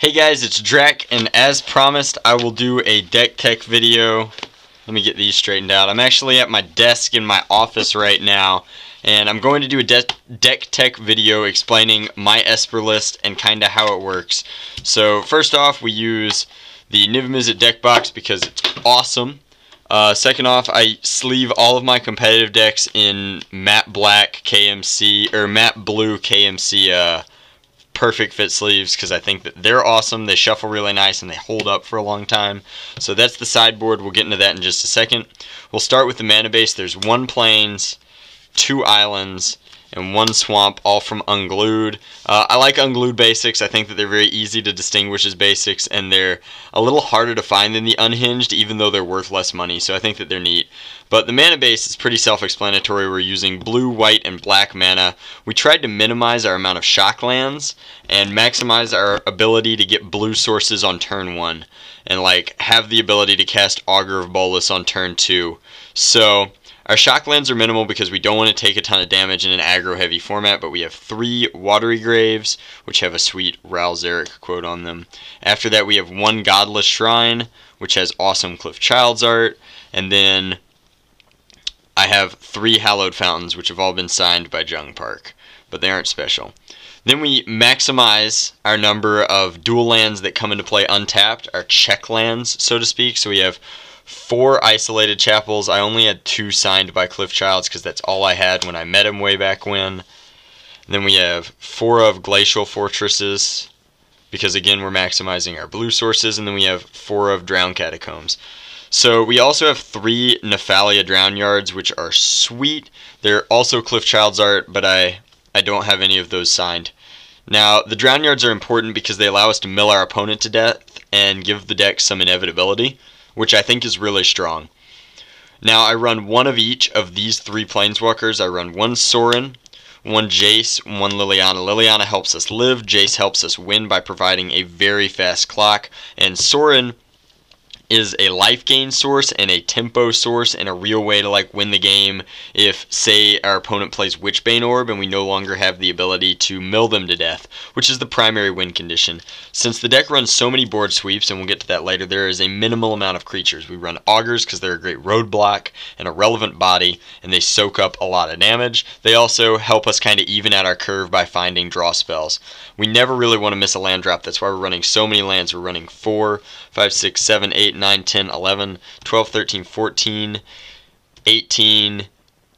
Hey guys, it's Drac, and as promised, I will do a deck tech video. Let me get these straightened out. I'm actually at my desk in my office right now, and I'm going to do a deck tech video explaining my Esper list and kinda how it works. So first off, we use the Niv-Mizzet deck box because it's awesome. Second off, I sleeve all of my competitive decks in matte black KMC, or matte blue KMC perfect fit sleeves because I think that they're awesome. They shuffle really nice and they hold up for a long time. So that's the sideboard. We'll get into that in just a second. We'll start with the mana base. There's 1 plains, 2 islands, and 1 swamp, all from Unglued. I like Unglued basics. I think that they're very easy to distinguish as basics, and they're a little harder to find than the Unhinged, even though they're worth less money, so I think that they're neat. But the mana base is pretty self-explanatory. We're using blue, white, and black mana. We tried to minimize our amount of shock lands and maximize our ability to get blue sources on turn 1, and like have the ability to cast Augur of Bolas on turn 2. So our shock lands are minimal because we don't want to take a ton of damage in an aggro-heavy format, but we have 3 Watery Graves, which have a sweet Ral Zarek quote on them. After that, we have 1 Godless Shrine, which has awesome Cliff Childs art, and then I have 3 Hallowed Fountains, which have all been signed by Jung Park, but they aren't special. Then we maximize our number of dual lands that come into play untapped, our check lands, so to speak. So we have 4 Isolated Chapels. I only had 2 signed by Cliff Childs because that's all I had when I met him way back when. And then we have 4 of Glacial Fortresses because, again, we're maximizing our blue sources. And then we have 4 of Drown Catacombs. So we also have 3 Nephalia Drown Yards, which are sweet. They're also Cliff Childs art, but I don't have any of those signed. Now, the Drown Yards are important because they allow us to mill our opponent to death and give the deck some inevitability, which I think is really strong. Now, I run 1 of each of these 3 Planeswalkers. I run 1 Sorin, 1 Jace, 1 Liliana. Liliana helps us live. Jace helps us win by providing a very fast clock. And Sorin is a life gain source and a tempo source and a real way to like win the game if, say, our opponent plays Witchbane Orb and we no longer have the ability to mill them to death, which is the primary win condition. Since the deck runs so many board sweeps, and we'll get to that later, there is a minimal amount of creatures. We run Augurs because they're a great roadblock and a relevant body, and they soak up a lot of damage. They also help us kind of even out our curve by finding draw spells. We never really want to miss a land drop. That's why we're running so many lands. We're running 4, 5, 6, 7, 8, 9, 10, 11, 12, 13, 14, 18,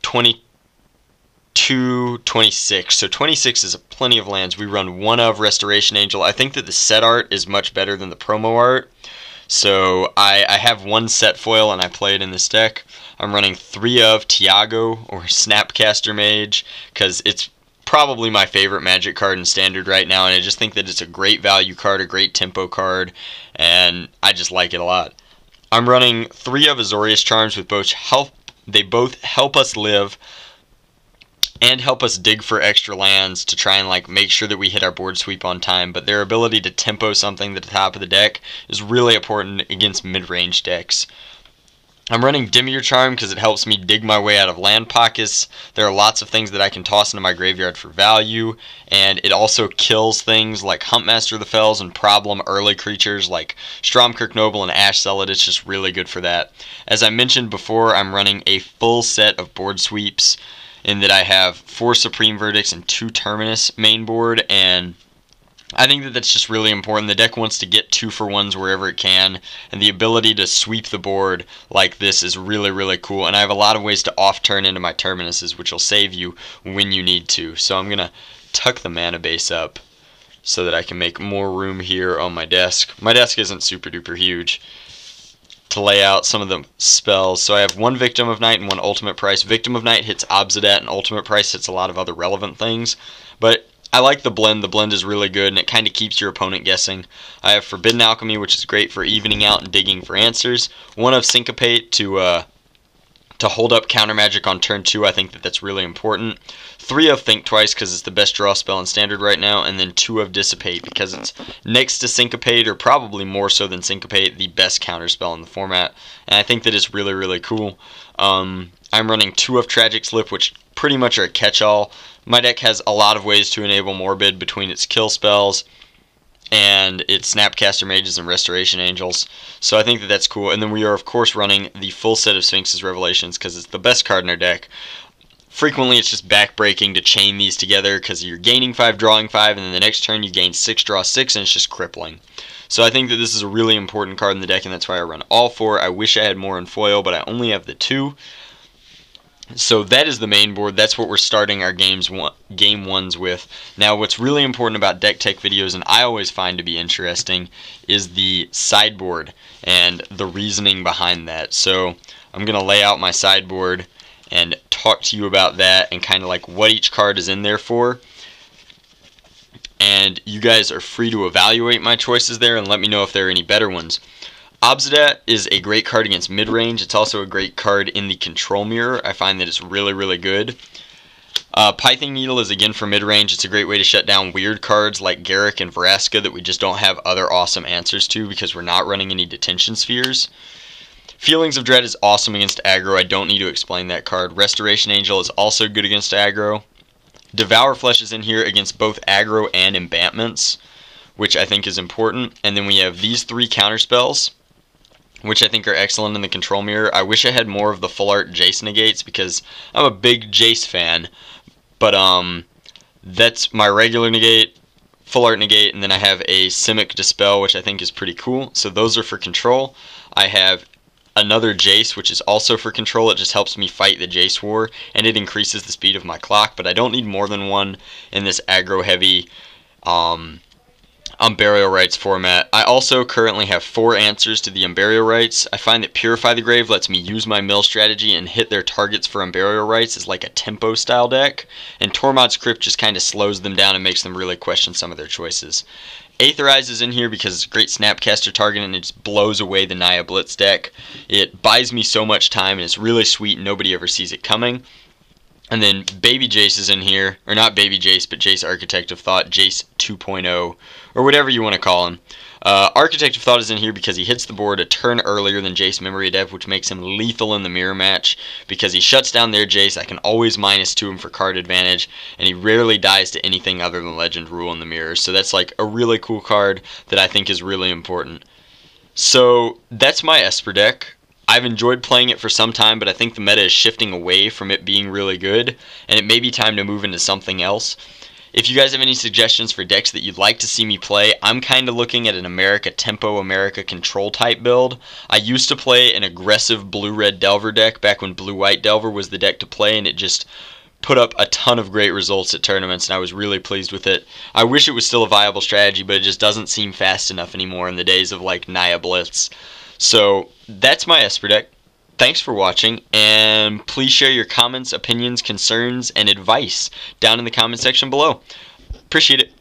22, 26. So 26 is plenty of lands. We run 1 of Restoration Angel. I think that the set art is much better than the promo art. So I have 1 set foil and I play it in this deck. I'm running 3 of Tiago or Snapcaster Mage because it's probably my favorite Magic card in Standard right now, and I just think that it's a great value card, a great tempo card, and I just like it a lot. I'm running 3 of Azorius Charms with they both help us live and help us dig for extra lands to try and like make sure that we hit our board sweep on time, but their ability to tempo something to the top of the deck is really important against mid-range decks. I'm running Dimir Charm because it helps me dig my way out of land pockets. There are lots of things that I can toss into my graveyard for value, and it also kills things like Huntmaster of the Fells and problem early creatures like Stromkirk Noble and Ash Zealot. It's just really good for that. As I mentioned before, I'm running a full set of board sweeps in that I have 4 Supreme Verdicts and 2 Terminus main board, and I think that that's just really important. The deck wants to get 2-for-1s wherever it can, and the ability to sweep the board like this is really, really cool. And I have a lot of ways to off-turn into my Terminuses, which will save you when you need to. So I'm going to tuck the mana base up so that I can make more room here on my desk. My desk isn't super-duper huge to lay out some of the spells. So I have 1 Victim of Night and 1 Ultimate Price. Victim of Night hits Obsidat, and Ultimate Price hits a lot of other relevant things. But I like the blend. The blend is really good, and it kind of keeps your opponent guessing. I have Forbidden Alchemy, which is great for evening out and digging for answers. 1 of Syncopate to hold up counter magic on turn 2. I think that that's really important. 3 of Think Twice because it's the best draw spell in Standard right now, and then 2 of Dissipate because it's next to Syncopate, or probably more so than Syncopate, the best counter spell in the format. And I think that it's really, really cool. I'm running 2 of Tragic Slip, which pretty much are a catch-all. My deck has a lot of ways to enable Morbid between its kill spells and it's Snapcaster Mages and Restoration Angels. So I think that that's cool. And then we are, of course, running the full set of Sphinx's Revelations because it's the best card in our deck. Frequently, it's just backbreaking to chain these together because you're gaining 5, drawing 5, and then the next turn you gain 6, draw 6, and it's just crippling. So I think that this is a really important card in the deck, and that's why I run all 4. I wish I had more in foil, but I only have the 2. So that is the main board. That's what we're starting our game ones with. Now, what's really important about deck tech videos, and I always find to be interesting, is the sideboard and the reasoning behind that. So I'm going to lay out my sideboard and talk to you about that and kind of like what each card is in there for. And you guys are free to evaluate my choices there and let me know if there are any better ones. Obsidat is a great card against mid-range. It's also a great card in the control mirror. I find that it's really, really good. Pithing Needle is again for mid-range. It's a great way to shut down weird cards like Garruk and Vraska that we just don't have other awesome answers to because we're not running any detention spheres. Feelings of Dread is awesome against aggro. I don't need to explain that card. Restoration Angel is also good against aggro. Devour Flesh is in here against both aggro and embankments, which I think is important. And then we have these 3 counterspells, which I think are excellent in the control mirror. I wish I had more of the full art Jace negates because I'm a big Jace fan. But that's my regular negate, full art negate, and then I have a Simic Dispel, which I think is pretty cool. So those are for control. I have another Jace, which is also for control. It just helps me fight the Jace war, and it increases the speed of my clock, but I don't need more than one in this aggro-heavy Unburial Rites format. I also currently have 4 answers to the Unburial Rites. I find that Purify the Grave lets me use my mill strategy and hit their targets for Unburial Rites as like a tempo-style deck, and Tormod's Crypt just kind of slows them down and makes them really question some of their choices. Aetherize is in here because it's a great Snapcaster target and it just blows away the Naya Blitz deck. It buys me so much time and it's really sweet and nobody ever sees it coming. And then Baby Jace is in here, or not Baby Jace, but Jace Architect of Thought, Jace 2.0, or whatever you want to call him. Architect of Thought is in here because he hits the board a turn earlier than Jace Memory Adept, which makes him lethal in the mirror match. Because he shuts down their Jace, I can always -2 him for card advantage, and he rarely dies to anything other than Legend Rule in the mirror. So that's like a really cool card that I think is really important. So that's my Esper deck. I've enjoyed playing it for some time, but I think the meta is shifting away from it being really good, and it may be time to move into something else. If you guys have any suggestions for decks that you'd like to see me play, I'm kind of looking at an America Tempo, America Control type build. I used to play an aggressive blue-red Delver deck back when blue-white Delver was the deck to play, and it just put up a ton of great results at tournaments, and I was really pleased with it. I wish it was still a viable strategy, but it just doesn't seem fast enough anymore in the days of like Naya Blitz. So that's my Esper deck. Thanks for watching, and please share your comments, opinions, concerns, and advice down in the comment section below. Appreciate it.